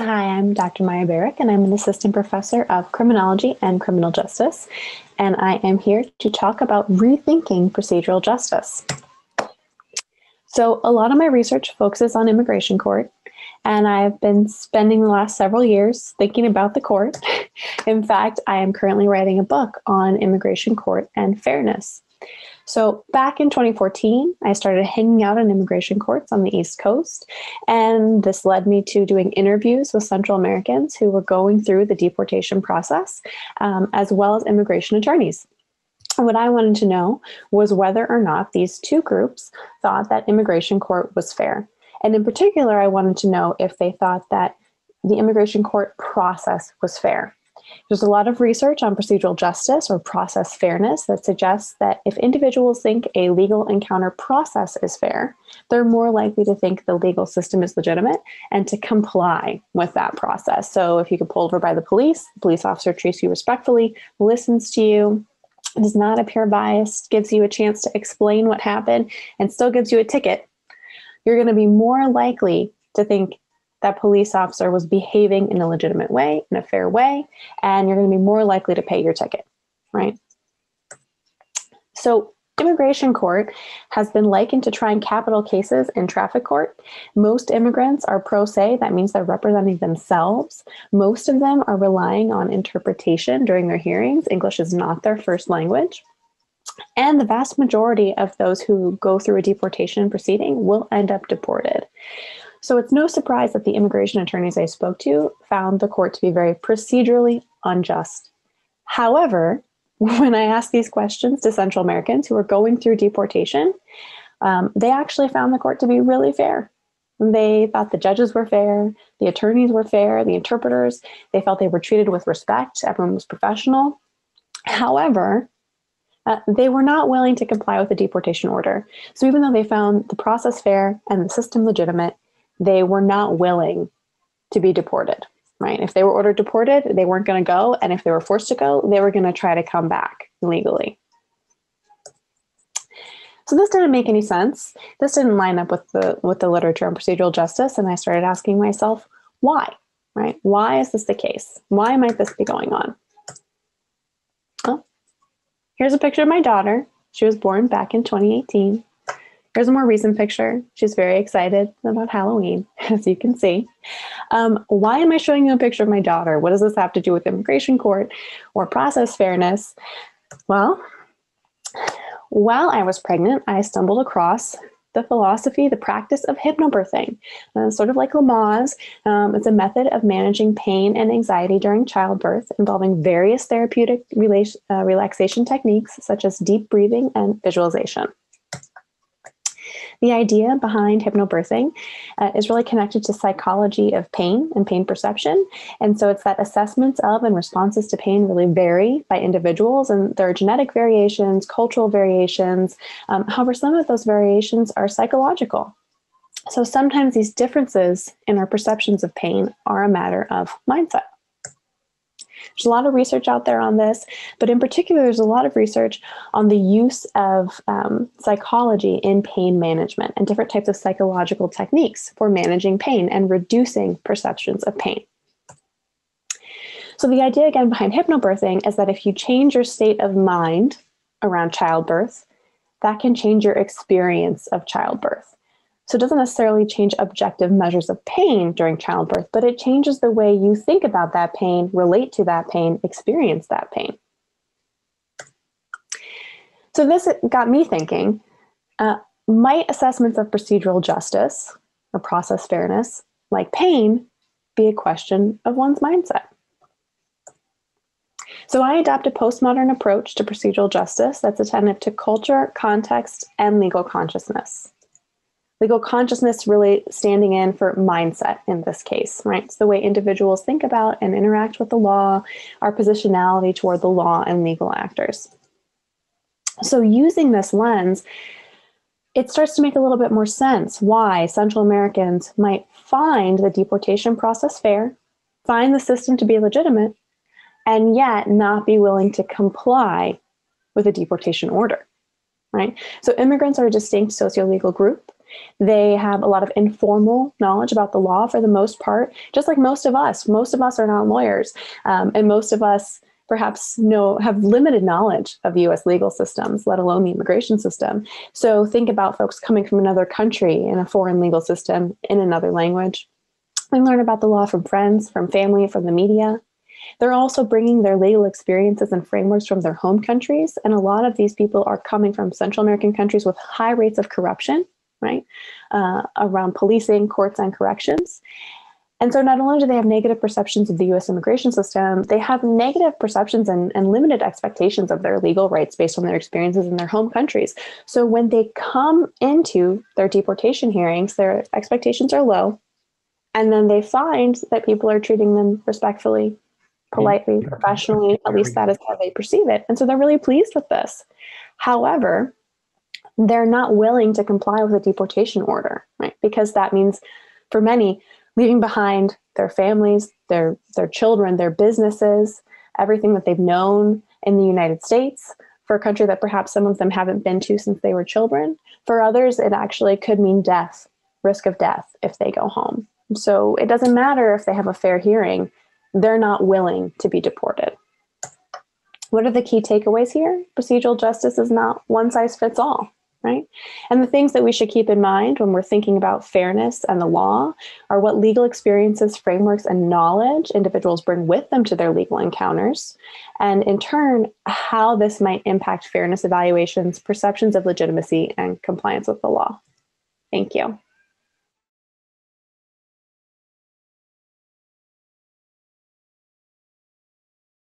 Hi, I'm Dr. Maya Barak, and I'm an assistant professor of criminology and criminal justice, and I am here to talk about rethinking procedural justice. So a lot of my research focuses on immigration court, and I've been spending the last several years thinking about the court. In fact, I am currently writing a book on immigration court and fairness. So back in 2014, I started hanging out in immigration courts on the East Coast, and this led me to doing interviews with Central Americans who were going through the deportation process, as well as immigration attorneys. What I wanted to know was whether or not these two groups thought that immigration court was fair. And in particular, I wanted to know if they thought that the immigration court process was fair. There's a lot of research on procedural justice or process fairness that suggests that if individuals think a legal encounter process is fair, they're more likely to think the legal system is legitimate and to comply with that process. So if you get pulled over by the police officer treats you respectfully, listens to you, does not appear biased, gives you a chance to explain what happened, and still gives you a ticket, you're going to be more likely to think that police officer was behaving in a legitimate way, in a fair way, and you're going to be more likely to pay your ticket, right? So immigration court has been likened to trying capital cases in traffic court. Most immigrants are pro se. That means they're representing themselves. Most of them are relying on interpretation during their hearings. English is not their first language. And the vast majority of those who go through a deportation proceeding will end up deported. So it's no surprise that the immigration attorneys I spoke to found the court to be very procedurally unjust. However, when I asked these questions to Central Americans who were going through deportation, they actually found the court to be really fair. They thought the judges were fair, the attorneys were fair, the interpreters, they felt they were treated with respect, everyone was professional. However, they were not willing to comply with the deportation order. So even though they found the process fair and the system legitimate, they were not willing to be deported, right? If they were ordered deported, they weren't going to go. And if they were forced to go, they were going to try to come back legally. So this didn't make any sense. This didn't line up with the literature on procedural justice. And I started asking myself, why, right? Why is this the case? Why might this be going on? Well, here's a picture of my daughter. She was born back in 2018. Here's a more recent picture. She's very excited about Halloween, as you can see. Why am I showing you a picture of my daughter? What does this have to do with immigration court or process fairness? Well, while I was pregnant, I stumbled across the philosophy, the practice of hypnobirthing. Sort of like Lamaze, it's a method of managing pain and anxiety during childbirth involving various therapeutic relaxation techniques such as deep breathing and visualization. The idea behind hypnobirthing is really connected to psychology of pain and pain perception. And so it's that assessments of and responses to pain really vary by individuals, and there are genetic variations, cultural variations. However, some of those variations are psychological. So sometimes these differences in our perceptions of pain are a matter of mindset. There's a lot of research out there on this, but in particular, there's a lot of research on the use of psychology in pain management and different types of psychological techniques for managing pain and reducing perceptions of pain. So the idea, again, behind hypnobirthing is that if you change your state of mind around childbirth, that can change your experience of childbirth. So it doesn't necessarily change objective measures of pain during childbirth, but it changes the way you think about that pain, relate to that pain, experience that pain. So this got me thinking, might assessments of procedural justice or process fairness, like pain, be a question of one's mindset? So I adopt a postmodern approach to procedural justice that's attentive to culture, context, and legal consciousness. Legal consciousness really standing in for mindset in this case, right? It's the way individuals think about and interact with the law, our positionality toward the law and legal actors. So using this lens, it starts to make a little bit more sense why Central Americans might find the deportation process fair, find the system to be legitimate, and yet not be willing to comply with a deportation order, right? So immigrants are a distinct socio-legal group. They have a lot of informal knowledge about the law for the most part, just like most of us. Most of us are not lawyers, and most of us perhaps have limited knowledge of U.S. legal systems, let alone the immigration system. So think about folks coming from another country in a foreign legal system in another language. They learn about the law from friends, from family, from the media. They're also bringing their legal experiences and frameworks from their home countries. And a lot of these people are coming from Central American countries with high rates of corruption, right, around policing, courts, and corrections. And so not only do they have negative perceptions of the U.S. immigration system, they have negative perceptions and limited expectations of their legal rights based on their experiences in their home countries. So when they come into their deportation hearings, their expectations are low. And then they find that people are treating them respectfully, politely, professionally. At least that is how they perceive it. And so they're really pleased with this. However, they're not willing to comply with a deportation order, right? Because that means, for many, leaving behind their families, their children, their businesses, everything that they've known in the United States, for a country that perhaps some of them haven't been to since they were children. For others, it actually could mean death, risk of death if they go home. So it doesn't matter if they have a fair hearing, they're not willing to be deported. What are the key takeaways here? Procedural justice is not one size fits all, right? And the things that we should keep in mind when we're thinking about fairness and the law are what legal experiences, frameworks, and knowledge individuals bring with them to their legal encounters, and in turn, how this might impact fairness evaluations, perceptions of legitimacy, and compliance with the law. Thank you.